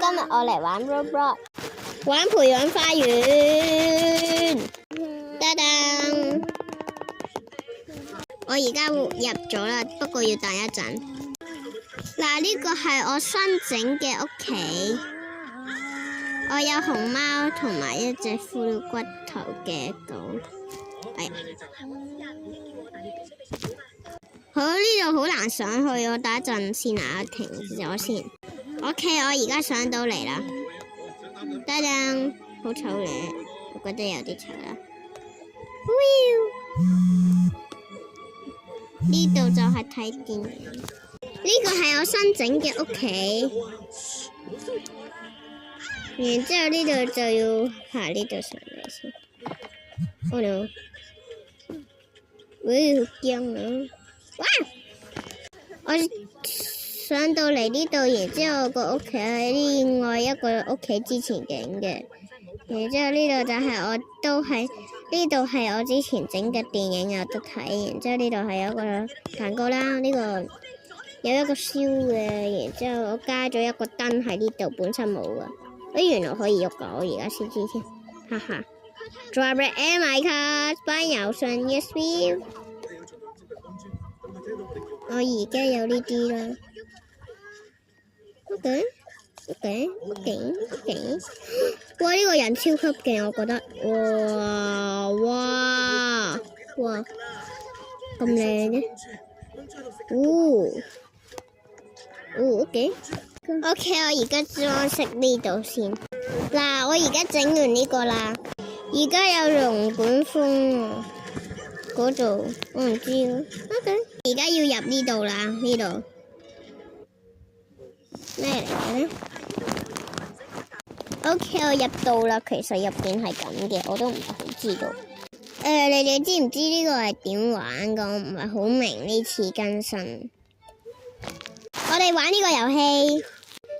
今日我嚟玩 Roblox， 玩培養花園。噔噔，我而家入咗啦，不過要等一陣。嗱，呢個係我新整嘅屋企，我有熊貓同埋一隻骷髏骨頭嘅狗。哎呀，好，呢度好難上去，我等一陣先啊，停咗先。OK， 我而家上到嚟啦。噔噔，好醜嘅，我覺得有啲醜啦。呢度就係睇電影。呢個係我新整嘅屋企，然之後呢度就要爬呢度上嚟先。Oh no！ 喂，好驚啊！哇！我上到嚟呢度，然之後個屋企喺另外一個屋企之前整嘅，然之後呢度就係我呢度係我之前整嘅電影有得睇，然之後呢度係有一個蛋糕啦，呢個有一個燒嘅，然之後我加咗一個燈喺呢度，本身冇噶，原來可以喐噶，我而家先知添，哈哈。Driver and my car， 班友信 yes we。我而家有呢啲啦。OK。哇！呢個人超級勁，我覺得。哇！咁靚嘅。OK， 我而家裝飾呢度先。嗱，我而家整完呢個啦，而家有龍捲風啊，嗰度我唔知咯。OK， 而家要入呢度啦，呢度咩嚟嘅咧 ？OK， 我入到啦，其實入邊係咁嘅，我都唔係好知道。你哋知唔知呢個係點玩㗎？我唔係好明呢次更新。我哋玩呢個遊戲，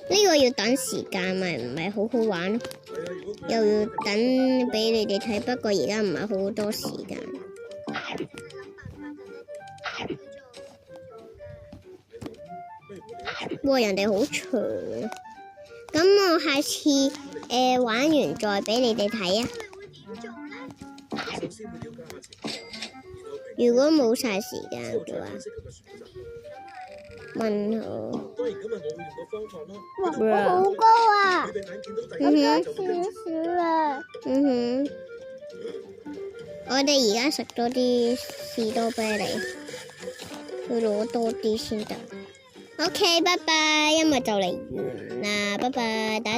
呢個要等時間，咪唔係好好玩，又要等俾你哋睇。不過而家唔係好多時間。哇！人哋好長，咁我下次玩完再俾你哋睇啊。如果冇晒時間嘅話，問號。哇！好高啊！我哋而家食多啲士多啤梨，要攞多啲先得。OK， 拜拜，因為就嚟完啦，拜拜，打。